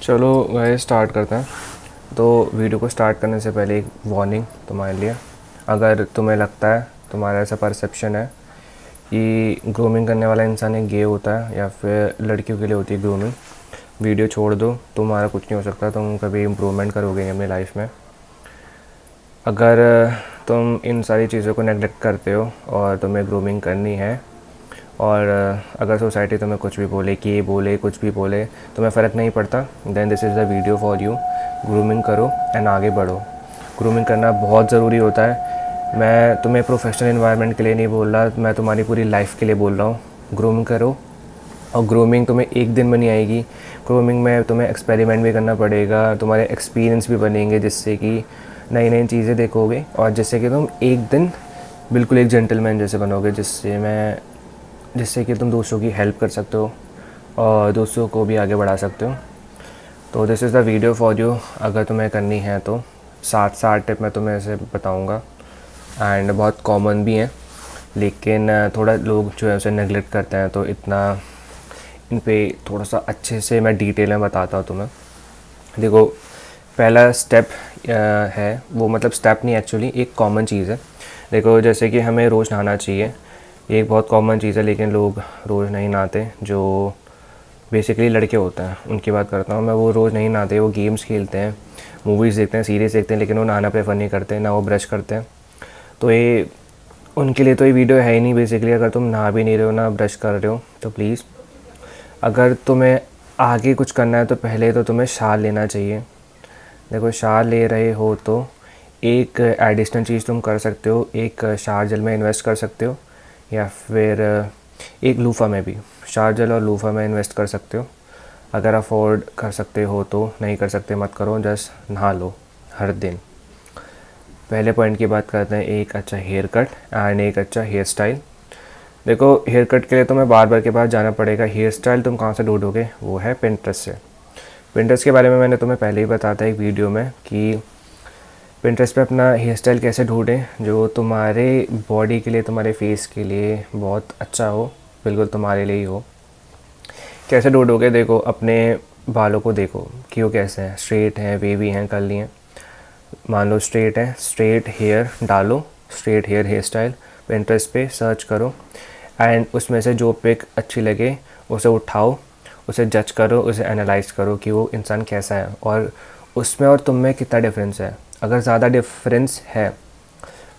चलो वह स्टार्ट करते हैं। तो वीडियो को स्टार्ट करने से पहले एक वार्निंग तुम्हारे लिए। अगर तुम्हें लगता है, तुम्हारा ऐसा परसेप्शन है कि ग्रूमिंग करने वाला इंसान एक गे होता है या फिर लड़कियों के लिए होती है ग्रूमिंग, वीडियो छोड़ दो। तुम्हारा कुछ नहीं हो सकता, तुम कभी इम्प्रूवमेंट करोगे नहीं अपनी लाइफ में। अगर तुम इन सारी चीज़ों को नेगलेक्ट करते हो और तुम्हें ग्रूमिंग करनी है, और अगर सोसाइटी तुम्हें कुछ भी बोले, कि बोले कुछ भी बोले, तुम्हें फ़र्क नहीं पड़ता, then this is the video for you. Grooming करो एंड आगे बढ़ो। ग्रूमिंग करना बहुत ज़रूरी होता है। मैं तुम्हें प्रोफेशनल इन्वायरमेंट के लिए नहीं बोल रहा, मैं तुम्हारी पूरी लाइफ के लिए बोल रहा हूँ। ग्रूमिंग करो। और ग्रूमिंग तुम्हें एक दिन में नहीं आएगी। ग्रूमिंग में तुम्हें एक्सपेरिमेंट भी करना पड़ेगा, तुम्हारे एक्सपीरियंस भी बनेंगे, जिससे कि नई नई चीज़ें देखोगे और जिससे कि तुम एक दिन बिल्कुल एक जेंटलमैन जैसे बनोगे, जिससे कि तुम दूसरों की हेल्प कर सकते हो और दूसरों को भी आगे बढ़ा सकते हो। तो this is the video for you. अगर तुम्हें करनी है तो 7 टिप मैं तुम्हें ऐसे बताऊंगा, एंड बहुत कॉमन भी हैं, लेकिन थोड़ा लोग जो है उसे नेगलेक्ट करते हैं। तो इतना इन पे थोड़ा सा अच्छे से मैं डिटेल में बताता हूँ तुम्हें। देखो, पहला स्टेप है, वो मतलब स्टेप नहीं, एक्चुअली एक कॉमन चीज़ है। देखो, जैसे कि हमें रोज़ नहाना चाहिए, ये एक बहुत कॉमन चीज़ है, लेकिन लोग रोज़ नहीं नहाते। जो बेसिकली लड़के होते हैं उनकी बात करता हूँ मैं, वो रोज़ नहीं नहाते। वो गेम्स खेलते हैं, मूवीज़ देखते हैं, सीरीज़ देखते हैं, लेकिन वो नहाना प्रेफर नहीं करते, ना वो ब्रश करते हैं। तो ये उनके लिए तो ये वीडियो है ही नहीं बेसिकली। अगर तुम नहा भी नहीं रहे हो, ना ब्रश कर रहे हो, तो प्लीज़, अगर तुम्हें आगे कुछ करना है तो पहले तो तुम्हें शावर लेना चाहिए। देखो, शावर ले रहे हो तो एक एडिशनल चीज़ तुम कर सकते हो, एक शावर जेल में इन्वेस्ट कर सकते हो, या फिर एक लूफ़ा में भी। शावर जेल और लूफ़ा में इन्वेस्ट कर सकते हो अगर अफोर्ड कर सकते हो तो। नहीं कर सकते मत करो, जस्ट नहा लो हर दिन। पहले पॉइंट की बात करते हैं, एक अच्छा हेयर कट एंड एक अच्छा हेयर स्टाइल। देखो, हेयर कट के लिए तुम्हें बार्बर के पास जाना पड़ेगा। हेयर स्टाइल तुम कहाँ से ढूंढोगे? वो है पिंटरेस्ट से। पिंटरेस्ट के बारे में मैंने तुम्हें पहले ही बताया था एक वीडियो में कि पिंटरेस्ट पे अपना हेयर स्टाइल कैसे ढूंढें जो तुम्हारे बॉडी के लिए, तुम्हारे फेस के लिए बहुत अच्छा हो, बिल्कुल तुम्हारे लिए ही हो। कैसे ढूंढोगे? देखो, अपने बालों को देखो कि वो कैसे हैं, स्ट्रेट हैं, वेवी हैं, कर्ली हैं। मान लो स्ट्रेट है, स्ट्रेट हेयर डालो, स्ट्रेट हेयर स्टाइल पिंटरेस्ट पे सर्च करो, एंड उसमें से जो पिक अच्छी लगे उसे उठाओ, उसे जज करो, उसे एनालाइज करो कि वो इंसान कैसा है और उसमें और तुम में कितना डिफरेंस है। अगर ज़्यादा डिफरेंस है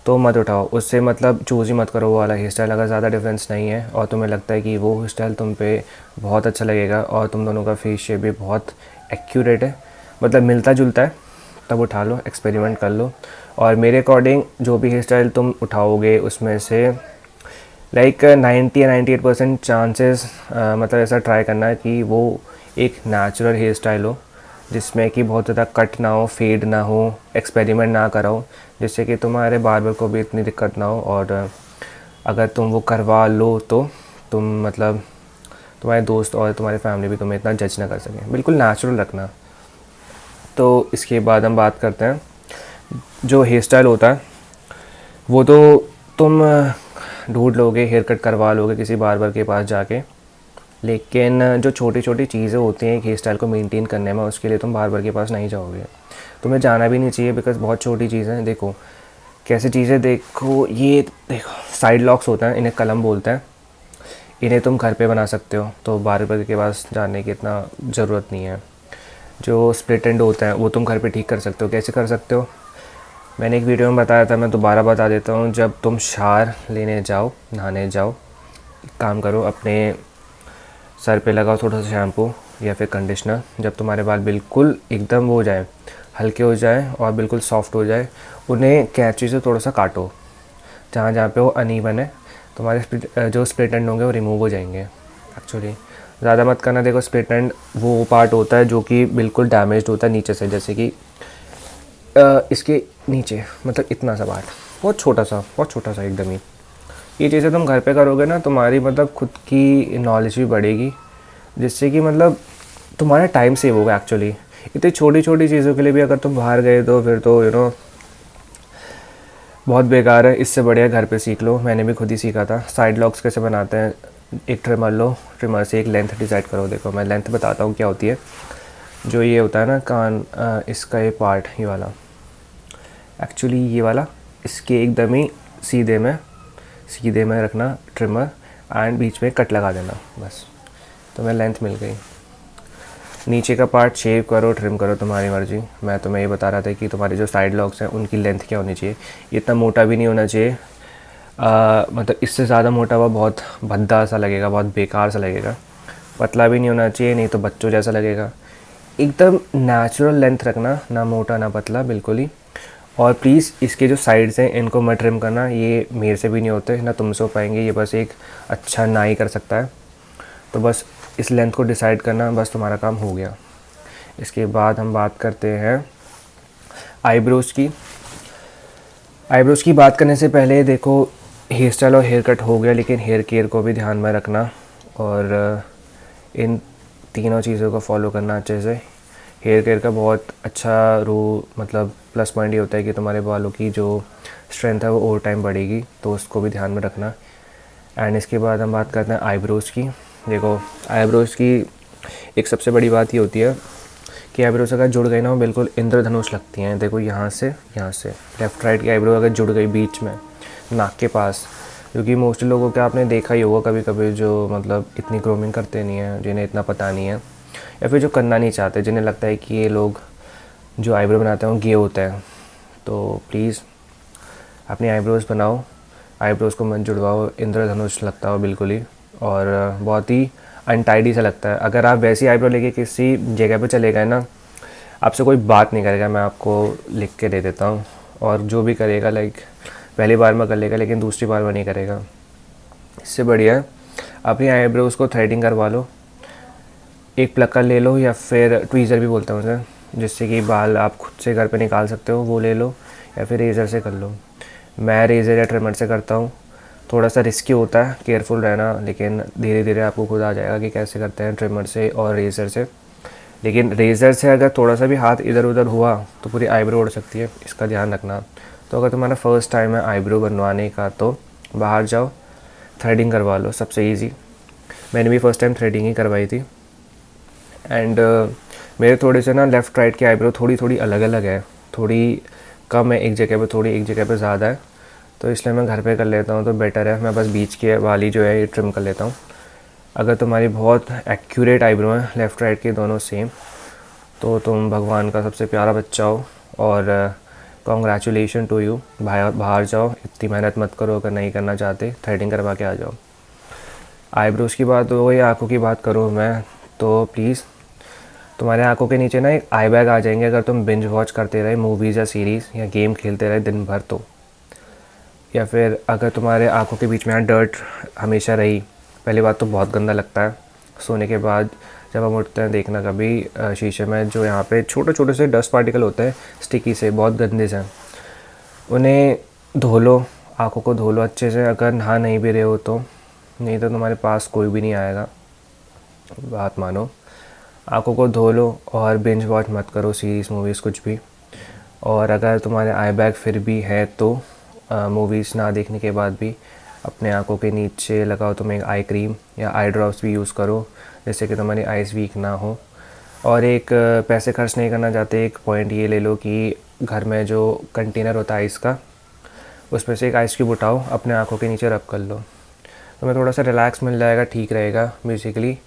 तो मत उठाओ, उससे मतलब चूज़ ही मत करो वो वाला हेयर स्टाइल। अगर ज़्यादा डिफरेंस नहीं है और तुम्हें लगता है कि वो हेयर स्टाइल तुम पे बहुत अच्छा लगेगा और तुम दोनों का फेस शेप भी बहुत एक्यूरेट है, मतलब मिलता जुलता है, तब उठा लो, एक्सपेरिमेंट कर लो। और मेरे अकॉर्डिंग जो भी हेयर स्टाइल तुम उठाओगे उसमें से लाइक 90 या 98% चांसेस, मतलब ऐसा ट्राई करना है कि वो एक नेचुरल हेयर स्टाइल हो, जिसमें कि बहुत ज़्यादा कट ना हो, फेड ना हो, एक्सपेरिमेंट ना कराओ, जिससे कि तुम्हारे बार्बर को भी इतनी दिक्कत ना हो। और अगर तुम वो करवा लो तो तुम मतलब तुम्हारे दोस्त और तुम्हारे फैमिली भी तुम्हें इतना जज ना कर सकें। बिल्कुल नेचुरल रखना। तो इसके बाद हम बात करते हैं, जो हेयर स्टाइल होता है वो तो तुम ढूंढ लोगे, हेयर कट करवा लोगे किसी बार्बर के पास जाके, लेकिन जो छोटी छोटी चीज़ें होती हैं एक हेयर स्टाइल को मेंटेन करने में, उसके लिए तुम बार्बर के पास नहीं जाओगे। तुम्हें जाना भी नहीं चाहिए, बिकॉज़ बहुत छोटी चीज़ें हैं। देखो कैसे चीज़ें, देखो ये देखो, साइड लॉक्स होता है, इन्हें कलम बोलते हैं। इन्हें तुम घर पे बना सकते हो, तो बार्बर के पास जाने की इतना ज़रूरत नहीं है। जो स्प्लिट एंड होता है वो तुम घर पे ठीक कर सकते हो। कैसे कर सकते हो? मैंने एक वीडियो में बताया था, मैं दोबारा बता देता हूँ। जब तुम शावर लेने जाओ, नहाने जाओ, एक काम करो, अपने सर पे लगाओ थोड़ा सा शैम्पू या फिर कंडीशनर। जब तुम्हारे बाल बिल्कुल एकदम वो हो जाए, हल्के हो जाए और बिल्कुल सॉफ्ट हो जाए, उन्हें कैंची से थोड़ा सा काटो, जहाँ जहाँ पे वो अनइवन है। तुम्हारे जो स्प्लिट एंड होंगे वो रिमूव हो जाएंगे। एक्चुअली ज़्यादा मत करना। देखो, स्प्लिट एंड वो पार्ट होता है जो कि बिल्कुल डैमेज्ड होता है नीचे से, जैसे कि इसके नीचे, मतलब इतना सा पार्ट, बहुत छोटा सा एकदम ही। ये चीज़ें तुम घर पे करोगे ना, तुम्हारी मतलब खुद की नॉलेज भी बढ़ेगी, जिससे कि मतलब तुम्हारा टाइम सेव होगा। एक्चुअली इतनी छोटी छोटी चीज़ों के लिए भी अगर तुम बाहर गए तो फिर तो बहुत बेकार है। इससे बढ़िया घर पे सीख लो। मैंने भी खुद ही सीखा था। साइड लॉक्स कैसे बनाते हैं, एक ट्रिमर लो, ट्रिमर से एक लेंथ डिसाइड करो। देखो, मैं लेंथ बताता हूँ क्या होती है। जो ये होता है ना कान, इसका ये पार्ट, ये वाला, एक्चुअली ये वाला इसके एकदम ही सीधे में रखना ट्रिमर, एंड बीच में कट लगा देना, बस तुम्हें लेंथ मिल गई। नीचे का पार्ट शेव करो, ट्रिम करो, तुम्हारी मर्ज़ी। मैं तुम्हें ये बता रहा था कि तुम्हारे जो साइड लॉक्स हैं उनकी लेंथ क्या होनी चाहिए। इतना मोटा भी नहीं होना चाहिए, मतलब इससे ज़्यादा मोटा हुआ बहुत भद्दा सा लगेगा, बहुत बेकार सा लगेगा। पतला भी नहीं होना चाहिए, नहीं तो बच्चों जैसा लगेगा। एकदम नेचुरल लेंथ रखना, ना मोटा ना पतला, बिल्कुल ही। और प्लीज़ इसके जो साइड्स हैं इनको मत ट्रिम करना, ये मेरे से भी नहीं होते, ना तुमसे हो पाएंगे, ये बस एक अच्छा नाई कर सकता है। तो बस इस लेंथ को डिसाइड करना, बस तुम्हारा काम हो गया। इसके बाद हम बात करते हैं आईब्रोज़ की। आईब्रोज़ की बात करने से पहले देखो, हेयर स्टाइल और हेयर कट हो गया, लेकिन हेयर केयर को भी ध्यान में रखना और इन तीनों चीज़ों को फॉलो करना अच्छे से। हेयर केयर का बहुत अच्छा मतलब प्लस पॉइंट ये होता है कि तुम्हारे बालों की जो स्ट्रेंथ है वो ओवर टाइम बढ़ेगी, तो उसको भी ध्यान में रखना। एंड इसके बाद हम बात करते हैं आईब्रोज़ की। देखो, आईब्रोज़ की एक सबसे बड़ी बात ये होती है कि आईब्रोज़ अगर जुड़ गई ना, वो बिल्कुल इंद्रधनुष लगती हैं। देखो, यहाँ से लेफ़्ट राइट की आईब्रो अगर जुड़ गई बीच में नाक के पास, क्योंकि मोस्टली लोगों का आपने देखा ही होगा कभी कभी, जो मतलब इतनी ग्रूमिंग करते नहीं हैं, जिन्हें इतना पता नहीं है, या फिर जो करना नहीं चाहते, जिन्हें लगता है कि ये लोग जो आईब्रो बनाते हैं वो गे होते हैं। तो प्लीज़ अपनी आईब्रोज़ बनाओ, आईब्रोज़ को मत जुड़वाओ, इंद्रधनुष लगता हो बिल्कुल ही, और बहुत ही अनटाइडी सा लगता है। अगर आप वैसी आईब्रो लेके किसी जगह पे चले गए ना, आपसे कोई बात नहीं करेगा, मैं आपको लिख के दे देता हूँ। और जो भी करेगा, लाइक पहली बार में कर लेगा, लेकिन दूसरी बार में नहीं करेगा। इससे बढ़िया है अपनी आईब्रोज़ को थ्रेडिंग करवा लो, एक प्लकर ले लो, या फिर ट्वीज़र भी बोलते हैं उसे, जिससे कि बाल आप खुद से घर पे निकाल सकते हो, वो ले लो, या फिर रेज़र से कर लो। मैं रेज़र या ट्रिमर से करता हूँ। थोड़ा सा रिस्की होता है, केयरफुल रहना, लेकिन धीरे धीरे आपको खुद आ जाएगा कि कैसे करते हैं ट्रिमर से और रेज़र से। लेकिन रेज़र से अगर थोड़ा सा भी हाथ इधर उधर हुआ तो पूरी आईब्रो उड़ सकती है, इसका ध्यान रखना। तो अगर तुम्हारा फ़र्स्ट टाइम है आईब्रो बनवाने का, तो बाहर जाओ, थ्रेडिंग करवा लो, सबसे ईजी। मैंने भी फ़र्स्ट टाइम थ्रेडिंग ही करवाई थी। एंड मेरे थोड़े से ना लेफ़्ट राइट की आईब्रो थोड़ी थोड़ी अलग अलग है, थोड़ी कम है एक जगह पे, थोड़ी एक जगह पे ज़्यादा है, तो इसलिए मैं घर पे कर लेता हूँ, तो बेटर है। मैं बस बीच की वाली जो है ये ट्रिम कर लेता हूँ। अगर तुम्हारी बहुत एक्यूरेट आईब्रो है, लेफ़्ट राइट की दोनों सेम, तो तुम भगवान का सबसे प्यारा बच्चा हो, और कॉन्ग्रेचुलेशन टू यू। बाहर जाओ, इतनी मेहनत मत करो, अगर नहीं करना चाहते थ्रेडिंग करवा के आ जाओ। आईब्रोज़ की बात हो या आँखों की बात करूँ मैं, तो प्लीज़ तुम्हारे आंखों के नीचे ना एक आई बैग आ जाएंगे अगर तुम बिंज वॉच करते रहे मूवीज़ या सीरीज़ या गेम खेलते रहे दिन भर, तो या फिर अगर तुम्हारे आंखों के बीच में यहाँ डर्ट हमेशा रही, पहली बात तो बहुत गंदा लगता है। सोने के बाद जब हम उठते हैं, देखना कभी शीशे में, जो यहाँ पे छोटे छोटे से डस्ट पार्टिकल होते हैं स्टिकी से, बहुत गंदे से, उन्हें धो लो, आँखों को धो लो अच्छे से, अगर नहा नहीं भी रहे हो तो, नहीं तो तुम्हारे पास कोई भी नहीं आएगा, बात मानो। आँखों को धो लो और बिंज वॉच मत करो सीरीज़ मूवीज़ कुछ भी। और अगर तुम्हारे आई बैग फिर भी है तो मूवीज़ ना देखने के बाद भी अपने आँखों के नीचे लगाओ तुम एक आई क्रीम या आई ड्रॉप्स भी यूज़ करो, जिससे कि तुम्हारी आइज़ वीक ना हो। और एक पैसे खर्च नहीं करना चाहते, एक पॉइंट ये ले लो कि घर में जो कंटेनर होता है आइस का, उसमें से एक आइस क्यूब उठाओ, अपने आँखों के नीचे रब कर लो, तुम्हें थोड़ा सा रिलैक्स मिल जाएगा, ठीक रहेगा बेसिकली।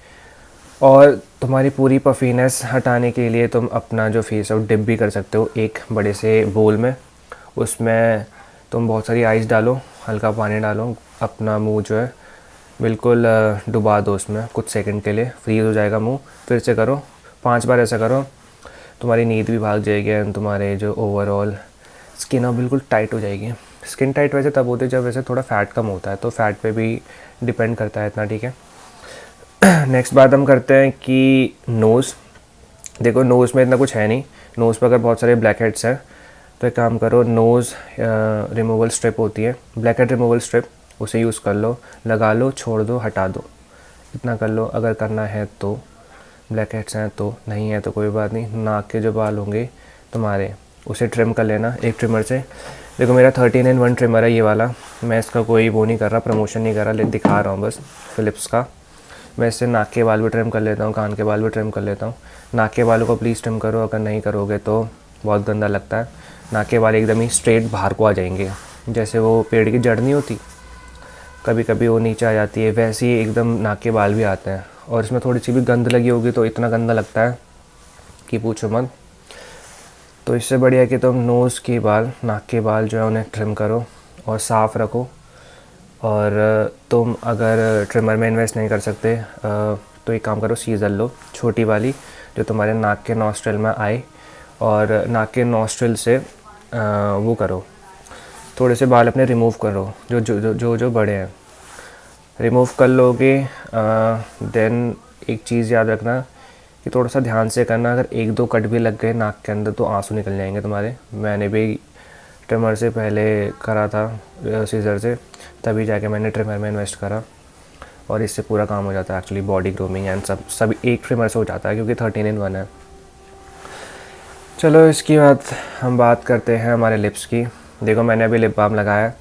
और तुम्हारी पूरी पफीनेस हटाने के लिए तुम अपना जो फेस है वो डिप भी कर सकते हो एक बड़े से बोल में, उसमें तुम बहुत सारी आइस डालो, हल्का पानी डालो, अपना मुंह जो है बिल्कुल डुबा दो उसमें कुछ सेकंड के लिए, फ्रीज़ हो जाएगा मुंह। फिर से करो, 5 बार ऐसा करो, तुम्हारी नींद भी भाग जाएगी एंड तुम्हारे जो ओवरऑल स्किन है बिल्कुल टाइट हो जाएगी। स्किन टाइट वैसे तब होती है जब वैसे थोड़ा फ़ैट कम होता है, तो फ़ैट पे भी डिपेंड करता है इतना, ठीक है। नेक्स्ट बात हम करते हैं कि नोज़। देखो, नोज़ में इतना कुछ है नहीं, नोज़ पर अगर बहुत सारे ब्लैक हेड्स हैं तो एक काम करो, नोज़ रिमूवल स्ट्रिप होती है, ब्लैक हेड रिमूवल स्ट्रिप, उसे यूज़ कर लो, लगा लो, छोड़ दो, हटा दो, इतना कर लो अगर करना है तो। ब्लैक हेड्स हैं तो, नहीं है तो कोई बात नहीं। नाक के जो बाल होंगे तुम्हारे, उसे ट्रिम कर लेना एक ट्रिमर से। देखो, मेरा 13-in-1 ट्रिमर है ये वाला, मैं इसका कोई वो नहीं कर रहा, प्रमोशन नहीं कर रहा, लेकिन दिखा रहा हूँ बस, फ़िलिप्स का। मैं इससे नाक के बाल भी ट्रिम कर लेता हूँ, कान के बाल भी ट्रिम कर लेता हूँ। नाक के बालों को प्लीज़ ट्रिम करो, अगर नहीं करोगे तो बहुत गंदा लगता है। नाक के बाल एकदम ही स्ट्रेट बाहर को आ जाएंगे, जैसे वो पेड़ की जड़ नहीं होती, कभी कभी वो नीचे आ जाती है, वैसे ही एकदम नाक के बाल भी आते हैं। और इसमें थोड़ी सी भी गंद लगी होगी तो इतना गंदा लगता है कि पूछो मत। तो इससे बढ़िया है कि तुम नोज़ के बाल, नाक के बाल जो है उन्हें ट्रिम करो और साफ़ रखो। और तुम अगर ट्रिमर में इन्वेस्ट नहीं कर सकते तो एक काम करो, सीज़र लो छोटी वाली, जो तुम्हारे नाक के नॉस्ट्रिल में आए, और नाक के नॉस्ट्रिल से वो करो, थोड़े से बाल अपने रिमूव करो, जो जो जो जो, जो बड़े हैं रिमूव कर लोगे। देन एक चीज़ याद रखना कि थोड़ा सा ध्यान से करना, अगर एक दो कट भी लग गए नाक के अंदर तो आंसू निकल जाएंगे तुम्हारे। मैंने भी ट्रिमर से पहले करा था, सीज़र से, तभी जाके मैंने ट्रिमर में इन्वेस्ट करा, और इससे पूरा काम हो जाता है एक्चुअली, बॉडी ग्रूमिंग एंड सब एक ट्रिमर से हो जाता है, क्योंकि 13 in 1 है। चलो इसके बाद हम बात करते हैं हमारे लिप्स की। देखो मैंने अभी लिप बाम लगाया,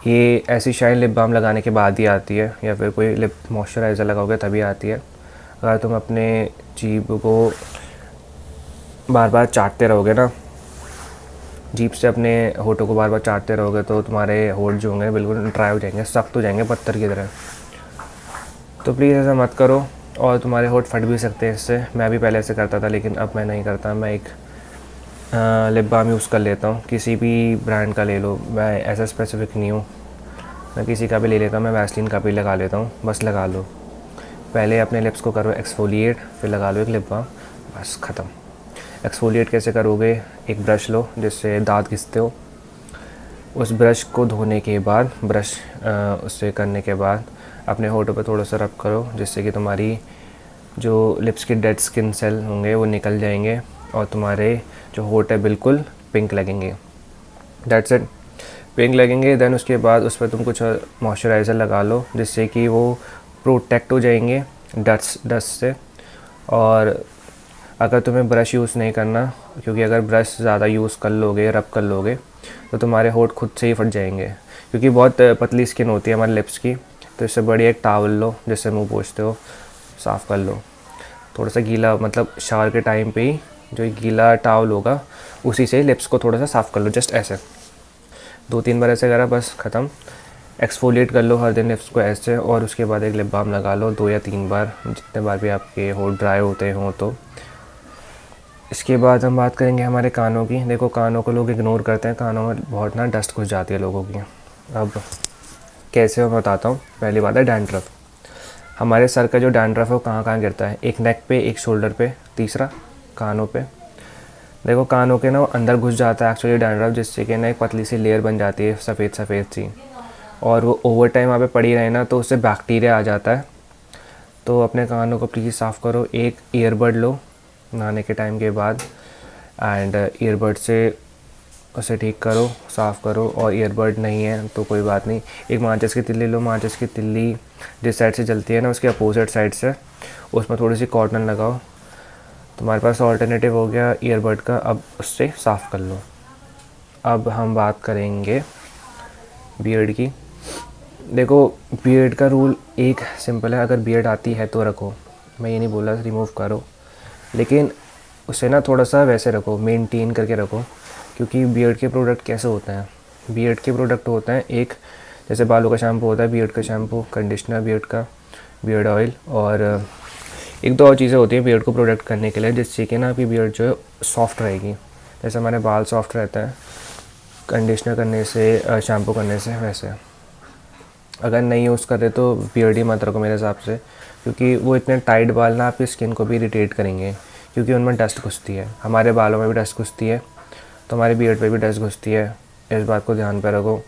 ये ऐसी शाइन लिप बाम लगाने के बाद ही आती है, या फिर कोई लिप मॉइस्चराइज़र लगाओगे तभी आती है। अगर तुम अपने जीभ को बार बार चाटते रहोगे ना, जीभ से अपने होठों को बार बार चाटते रहोगे तो तुम्हारे होठ जो होंगे बिल्कुल ड्राई हो जाएंगे, सख्त हो जाएंगे पत्थर की तरह। तो प्लीज़ ऐसा मत करो, और तुम्हारे होठ फट भी सकते हैं इससे। मैं भी पहले ऐसे करता था, लेकिन अब मैं नहीं करता। मैं एक लिप बाम यूज़ कर लेता हूँ, किसी भी ब्रांड का ले लो, मैं ऐसा स्पेसिफिक नहीं हूँ, मैं किसी का भी ले लेता हूँ। मैं वैसलीन का भी लगा लेता हूँ, बस लगा लो। पहले अपने लिप्स को करो एक्सफोलिएट, फिर लगा लो एक लिप बाम, बस ख़त्म। एक्सफोलिएट कैसे करोगे, एक ब्रश लो जिससे दांत घिसते हो, उस ब्रश को धोने के बाद, ब्रश उससे करने के बाद अपने होठों पे थोड़ा सा रब करो, जिससे कि तुम्हारी जो लिप्स की डेड स्किन सेल होंगे वो निकल जाएंगे, और तुम्हारे जो होठ है बिल्कुल पिंक लगेंगे। दैट्स इट, पिंक लगेंगे। देन उसके बाद उस पर तुम कुछ मॉइस्चराइज़र लगा लो, जिससे कि वो प्रोटेक्ट हो जाएंगे डस्ट से। और अगर तुम्हें ब्रश यूज़ नहीं करना, क्योंकि अगर ब्रश ज़्यादा यूज़ कर लोगे, रब कर लोगे, तो तुम्हारे होठ खुद से ही फट जाएंगे, क्योंकि बहुत पतली स्किन होती है हमारे लिप्स की। तो इससे बढ़िया एक टावल लो, जिससे मुंह पोंछते हो, साफ़ कर लो थोड़ा सा गीला, मतलब शावर के टाइम पे ही जो गीला टावल होगा उसी से लिप्स को थोड़ा सा साफ़ कर लो, जस्ट ऐसे 2-3 बार ऐसे करा, बस ख़त्म। एक्सफोलिएट कर लो हर दिन लिप्स को ऐसे, और उसके बाद एक लिप बाम लगा लो 2 या 3 बार, जितने बार भी आपके होठ ड्राई होते हों तो। इसके बाद हम बात करेंगे हमारे कानों की। देखो कानों को लोग इग्नोर करते हैं, कानों में बहुत ना डस्ट घुस जाती है लोगों की। अब कैसे मैं बताता हूँ। पहली बात है डैंड्रफ। हमारे सर का जो डैंड्रफ है वो कहाँ कहाँ गिरता है, एक नेक पे, एक शोल्डर पे, तीसरा कानों पे। देखो कानों के ना वो अंदर घुस जाता है एक्चुअली डैंड्रफ, जिससे कि ना एक पतली सी लेयर बन जाती है सफ़ेद सफ़ेद सी, और वो ओवर टाइम वहाँ पे पड़ी रहे ना तो उससे बैक्टीरिया आ जाता है। तो अपने कानों को प्लीज़ साफ़ करो। एक ईयरबड लो नहाने के टाइम के बाद, एंड ईयरबड से उसे ठीक करो, साफ़ करो। और ईयरबड नहीं है तो कोई बात नहीं, एक माचिस की तिल्ली लो। माचिस की तिल्ली जिस साइड से जलती है ना उसके अपोजिट साइड से उसमें थोड़ी सी कॉटन लगाओ, तुम्हारे पास ऑल्टरनेटिव हो गया ईयरबड का। अब उससे साफ़ कर लो। अब हम बात करेंगे बियर्ड की। देखो बियर्ड का रूल एक सिंपल है, अगर बियर्ड आती है तो रखो, मैं ये नहीं बोल रहा रिमूव करो, लेकिन उसे ना थोड़ा सा वैसे रखो, मेंटेन करके रखो। क्योंकि बियर्ड के प्रोडक्ट कैसे होते हैं, बियर्ड के प्रोडक्ट होते हैं एक, जैसे बालों का शैम्पू होता है, बियर्ड का शैम्पू, कंडीशनर बियर्ड का, बियर्ड ऑयल, और एक दो और चीज़ें होती हैं बियर्ड को प्रोटेक्ट करने के लिए, जिससे कि ना आपकी बियर्ड जो है सॉफ्ट रहेगी। जैसे हमारे बाल सॉफ्ट रहते हैं कंडीशनर करने से, शैम्पू करने से, वैसे अगर नहीं यूज़ कर रहे तो बियर्ड ही मत रखो मेरे हिसाब से, क्योंकि वो इतने टाइट बाल ना आपकी स्किन को भी इरिटेट करेंगे, क्योंकि उनमें डस्ट घुसती है। हमारे बालों में भी डस्ट घुसती है, तो हमारी बियर्ड पे भी डस्ट घुसती है, इस बात को ध्यान पे रखो।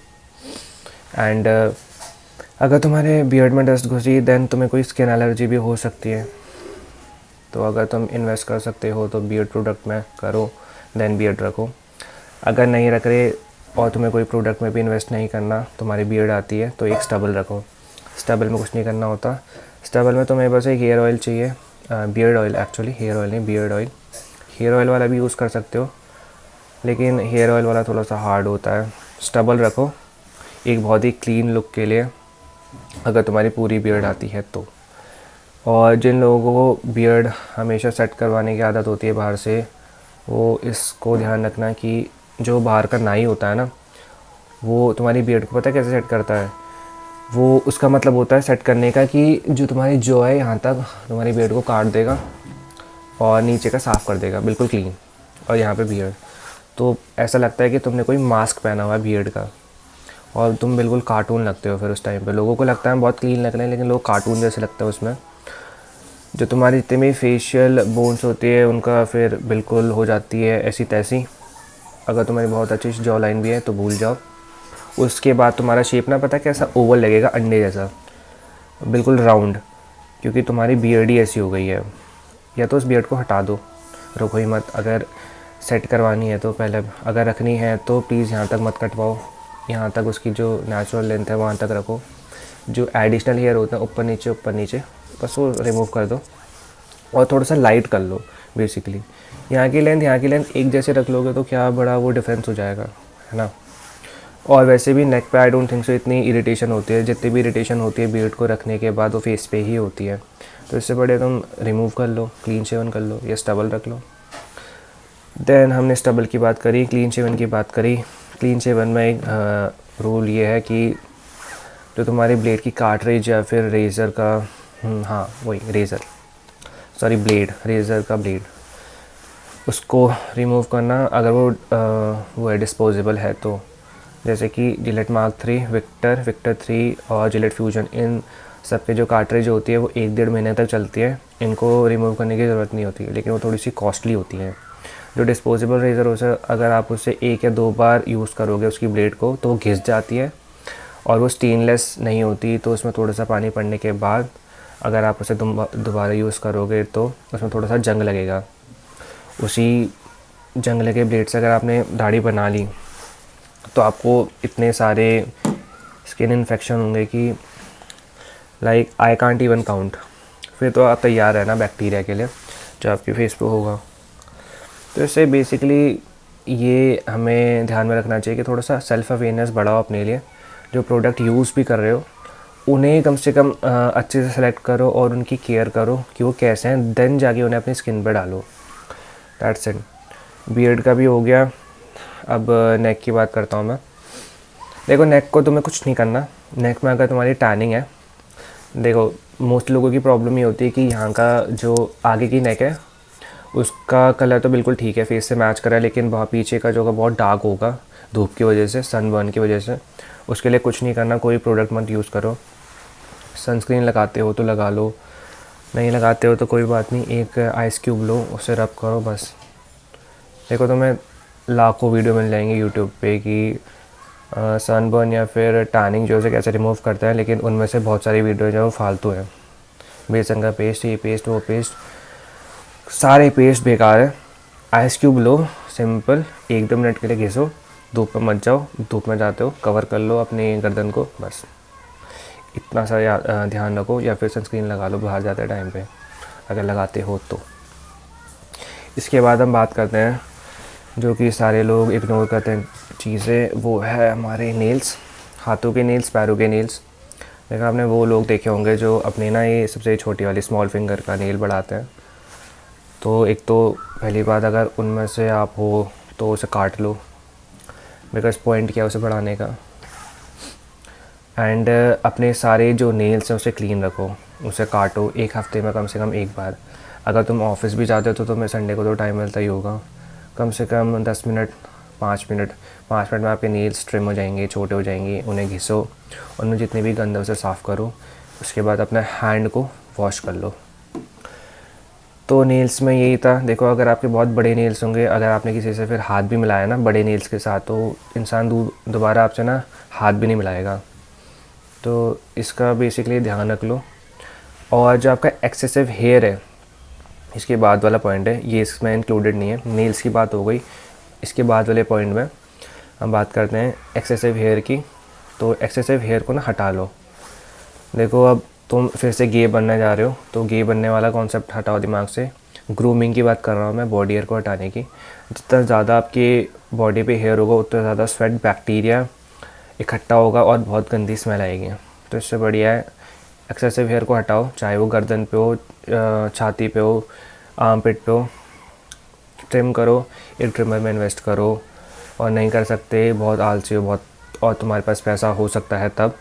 एंड अगर तुम्हारे बियर्ड में डस्ट घुसी देन तुम्हें कोई स्किन एलर्जी भी हो सकती है। तो अगर तुम इन्वेस्ट कर सकते हो तो बियर्ड प्रोडक्ट में करो, देन बियर्ड रखो। अगर नहीं रख रहे और तुम्हें कोई प्रोडक्ट में भी इन्वेस्ट नहीं करना, तुम्हारी बियर्ड आती है तो एक स्टबल रखो। स्टबल में कुछ नहीं करना होता, स्टबल में तुम्हें बस एक हेयर ऑयल चाहिए, beard oil actually, hair oil नहीं बियर्ड ऑयल। हेयर ऑयल वाला भी यूज़ कर सकते हो, लेकिन हेयर ऑयल वाला थोड़ा सा हार्ड होता है। स्टबल रखो एक बहुत ही क्लीन लुक के लिए, अगर तुम्हारी पूरी बियर्ड आती है तो। और जिन लोगों को बियर्ड हमेशा सेट करवाने की आदत होती है बाहर से, वो इसको ध्यान रखना कि जो बाहर का नाई होता है ना, वो तुम्हारी बियर्ड को पता है कैसे सेट करता है। वो उसका मतलब होता है सेट करने का कि जो तुम्हारी जॉ है यहाँ तक तुम्हारी बियर्ड को काट देगा और नीचे का साफ़ कर देगा बिल्कुल क्लीन, और यहाँ पे बियर्ड। तो ऐसा लगता है कि तुमने कोई मास्क पहना हुआ है बियर्ड का, और तुम बिल्कुल कार्टून लगते हो। फिर उस टाइम पे लोगों को लगता है बहुत क्लीन लग रहे हैं, लेकिन लोग कार्टून जैसे लगता है उसमें। जो तुम्हारी जितनी भी फेशियल बोन्स होती है उनका फिर बिल्कुल हो जाती है ऐसी तैसी। अगर तुम्हारी बहुत अच्छी जॉ लाइन भी है तो भूल जाओ। उसके बाद तुम्हारा शेप ना पता कैसा ओवल लगेगा, अंडे जैसा, बिल्कुल राउंड, क्योंकि तुम्हारी बियर्ड ही ऐसी हो गई है। या तो उस बियर्ड को हटा दो, रखो ही मत। अगर सेट करवानी है तो पहले, अगर रखनी है तो प्लीज़ यहाँ तक मत कटवाओ, यहाँ तक उसकी जो नेचुरल लेंथ है वहाँ तक रखो। जो एडिशनल हेयर होता है ऊपर नीचे बस वो रिमूव कर दो, और थोड़ा सा लाइट कर लो। बेसिकली यहाँ की लेंथ एक जैसे रख लोगे तो क्या बड़ा वो डिफरेंस हो जाएगा, है ना। और वैसे भी नेक पे आई डोंट थिंक सो इतनी इरिटेशन होती है। जितनी भी इरिटेशन होती है बियर्ड को रखने के बाद वो फेस पे ही होती है। तो इससे बढ़िया तुम रिमूव कर लो, क्लीन शेवन कर लो या स्टबल रख लो। देन हमने स्टबल की बात करी, क्लीन शेवन की बात करी। क्लीन शेवन में एक रूल ये है कि जो तुम्हारी ब्लेड की कार्ट्रिज या फिर रेज़र का, हाँ वही रेज़र, सॉरी ब्लेड, रेज़र का ब्लेड, उसको रिमूव करना अगर वो है डिस्पोजेबल है तो। जैसे कि जिलेट मार्क 3, विक्टर 3 और जिलेट फ्यूजन, इन सब के जो कार्ट्रिज होती है वो 1-1.5 महीने तक चलती है। इनको रिमूव करने की ज़रूरत नहीं होती, लेकिन वो थोड़ी सी कॉस्टली होती है। जो डिस्पोजेबल रेज़र हो सर, अगर आप उसे 1 या 2 बार यूज़ करोगे उसकी ब्लेड को तो वो घिस जाती है, और वो स्टेनलेस नहीं होती। तो उसमें थोड़ा सा पानी पड़ने के बाद अगर आप उसे दोबारा यूज़ करोगे तो उसमें थोड़ा सा जंग लगेगा। उसी जंग लगे ब्लेड से अगर आपने दाढ़ी बना ली तो आपको इतने सारे स्किन इन्फेक्शन होंगे कि like I can't even count. फिर तो आप तैयार है ना बैक्टीरिया के लिए जो आपके फेस पे होगा। तो इससे बेसिकली ये हमें ध्यान में रखना चाहिए कि थोड़ा सा सेल्फ़ अवेयरनेस बढ़ाओ अपने लिए। जो प्रोडक्ट यूज़ भी कर रहे हो उन्हें कम से कम अच्छे से सेलेक्ट करो और उनकी केयर करो कि वो कैसे हैं, देन जाके उन्हें अपनी स्किन पे डालो। That's it. बियर्ड का भी हो गया। अब नेक की बात करता हूँ मैं। देखो नेक को तुम्हें कुछ नहीं करना। नेक में अगर तुम्हारी टैनिंग है, देखो मोस्ट लोगों की प्रॉब्लम ये होती है कि यहाँ का जो आगे की नेक है उसका कलर तो बिल्कुल ठीक है, फेस से मैच कर रहा है, लेकिन वहाँ पीछे का जो होगा बहुत डार्क होगा धूप की वजह से, सनबर्न की वजह से। उसके लिए कुछ नहीं करना, कोई प्रोडक्ट मत यूज़ करो। सनस्क्रीन लगाते हो तो लगा लो, नहीं लगाते हो तो कोई बात नहीं, एक आइस क्यूब लो, उसे रब करो बस। देखो तुम्हें लाखों वीडियो मिल जाएंगे यूट्यूब पे कि सनबर्न या फिर टैनिंग जो है कैसे रिमूव करता है, लेकिन उनमें से बहुत सारी वीडियो जो है वो फालतू है। बेसन का पेस्ट, ये पेस्ट, वो पेस्ट, सारे पेस्ट बेकार है। आइस क्यूब लो, सिंपल, 1-2 मिनट के लिए घिसो, धूप में मत जाओ। धूप में जाते हो कवर कर लो अपनी गर्दन को, बस इतना सा ध्यान रखो। या फिर सनस्क्रीन लगा लो बाहर जाते टाइम पे अगर लगाते हो तो। इसके बाद हम बात करते हैं जो कि सारे लोग इग्नोर करते हैं चीज़ें, वो है हमारे नेल्स, हाथों के नेल्स, पैरों के नेल्स। देखा आपने वो लोग देखे होंगे जो अपने ना ये सबसे छोटी वाली स्मॉल फिंगर का नेल बढ़ाते हैं। तो एक तो पहली बात, अगर उनमें से आप हो तो उसे काट लो, बिकॉज़ पॉइंट क्या है उसे बढ़ाने का। एंड अपने सारे जो नेल्स हैं उसे क्लीन रखो, उसे काटो 1 हफ्ते में कम से कम 1 बार। अगर तुम ऑफिस भी जाते हो तो तुम्हें संडे को तो टाइम मिलता ही होगा, कम से कम 10 मिनट, 5 मिनट, 5 मिनट में आपके नेल्स ट्रिम हो जाएंगे, छोटे हो जाएंगे। उन्हें घिसो, उनमें जितनी भी गंद है उसे साफ़ करो। उसके बाद अपने हैंड को वॉश कर लो। तो नेल्स में यही था। देखो अगर आपके बहुत बड़े नेल्स होंगे, अगर आपने किसी से फिर हाथ भी मिलाया ना बड़े नेल्स के साथ, तो इंसान दोबारा आपसे ना हाथ भी नहीं मिलाएगा। तो इसका बेसिकली ध्यान रख लो। और जो आपका एक्सेसिव हेयर है, इसके बाद वाला पॉइंट है, ये इसमें इंक्लूडेड नहीं है। नेल्स की बात हो गई, इसके बाद वाले पॉइंट में हम बात करते हैं एक्सेसिव हेयर की। तो एक्सेसिव हेयर को ना हटा लो। देखो अब तुम फिर से गे बनने जा रहे हो, तो गे बनने वाला कॉन्सेप्ट हटाओ दिमाग से। ग्रूमिंग की बात कर रहा हूँ मैं, बॉडी हेयर को हटाने की। जितना ज़्यादा आपके बॉडी पे हेयर होगा उतना ज़्यादा स्वेट बैक्टीरिया इकट्ठा होगा और बहुत गंदी स्मेल आएगी। तो इससे बढ़िया है एक्सेसिव हेयर को हटाओ, चाहे वो गर्दन पे हो, छाती पे हो, आर्म पिट पे हो, ट्रिम करो, एक ट्रिमर में इन्वेस्ट करो। और नहीं कर सकते, बहुत आलसी हो बहुत, और तुम्हारे पास पैसा हो सकता है तब,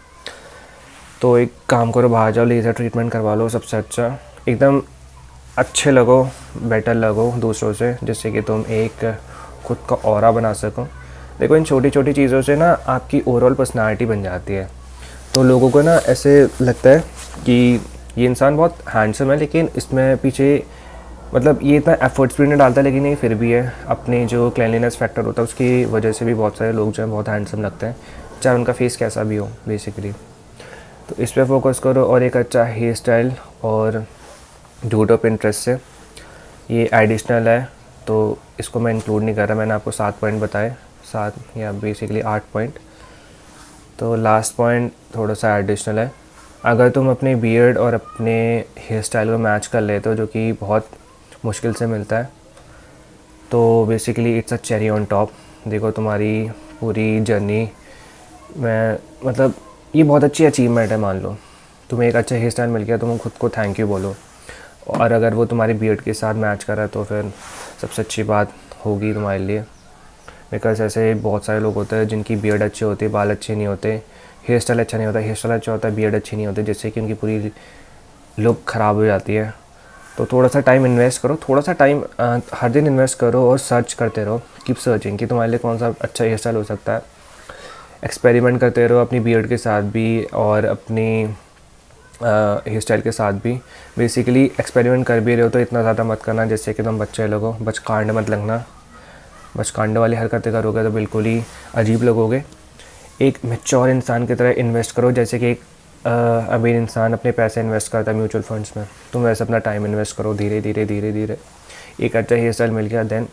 तो एक काम करो, बाहर जाओ, लेज़र ट्रीटमेंट करवा लो। सबसे अच्छा, एकदम अच्छे लगो, बेटर लगो दूसरों से, जिससे कि तुम एक खुद का ऑरा बना सको। देखो, इन छोटी छोटी चीज़ों से ना आपकी ओवरऑल पर्सनालिटी बन जाती है। तो लोगों को ना ऐसे लगता है कि ये इंसान बहुत हैंडसम है, लेकिन इसमें पीछे मतलब ये इतना एफर्ट्स भी नहीं डालता, लेकिन ये फिर भी है, अपने जो क्लीनलीनेस फैक्टर होता है उसकी वजह से भी बहुत सारे लोग जो हैं बहुत हैंडसम लगते हैं, चाहे उनका फेस कैसा भी हो बेसिकली। तो इस पर फोकस करो, और एक अच्छा हेयर स्टाइल, और ढूंढो पिंटरेस्ट से। ये एडिशनल है, तो इसको मैं इंक्लूड नहीं कर रहा। मैंने आपको 7 पॉइंट बताए, 7 या बेसिकली 8 पॉइंट। तो लास्ट पॉइंट थोड़ा सा एडिशनल है। अगर तुम अपने बियर्ड और अपने हेयर स्टाइल को मैच कर लेते हो, जो कि बहुत मुश्किल से मिलता है, तो basically it's a cherry on top. देखो, तुम्हारी पूरी जर्नी में मतलब ये बहुत अच्छी अचीवमेंट है। मान लो तुम्हें एक अच्छा हेयर स्टाइल मिल गया, तुम खुद को थैंक यू बोलो, और अगर वो तुम्हारी बियर्ड के साथ मैच कर रहा है तो फिर सबसे अच्छी बात होगी तुम्हारे लिए। बिकॉज ऐसे बहुत सारे लोग होते हैं जिनकी बियर्ड अच्छी होती है, बाल अच्छे नहीं होते, हेयर स्टाइल अच्छा नहीं होता, हेयर स्टाइल अच्छा होता है, बियर्ड अच्छी नहीं होती, जिससे कि उनकी पूरी लुक ख़राब हो जाती है। तो थोड़ा सा टाइम इन्वेस्ट करो, थोड़ा सा टाइम हर दिन इन्वेस्ट करो, और सर्च करते रहो, कीप सर्चिंग कि तुम्हारे लिए कौन सा अच्छा हेयर स्टाइल हो सकता है। एक्सपेरिमेंट करते रहो अपनी बियर्ड के साथ भी और अपनी हेयर स्टाइल के साथ भी। बेसिकली एक्सपेरिमेंट कर भी रहे हो तो इतना ज़्यादा मत करना जैसे कि तुम बच्चे लगो, बचकांड मत लगना। बचकांड वाली हरकतें करोगे तो बिल्कुल ही अजीब लगोगे। एक मैच्योर इंसान की तरह इन्वेस्ट करो, जैसे कि एक अमीर इंसान अपने पैसे इन्वेस्ट करता है म्यूचुअल फंड्स में, तुम वैसे अपना टाइम इन्वेस्ट करो। धीरे धीरे धीरे धीरे एक अच्छा हेयर स्टाइल मिल गया, देन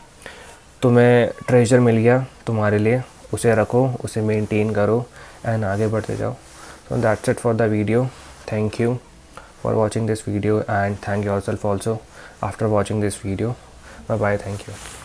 तुम्हें ट्रेजर मिल गया तुम्हारे लिए, उसे रखो, उसे मेंटेन करो, एंड आगे बढ़ते जाओ। So that's it for the video. Thank you for watching this video, and thank yourself also after watching this video. Bye bye. Thank you.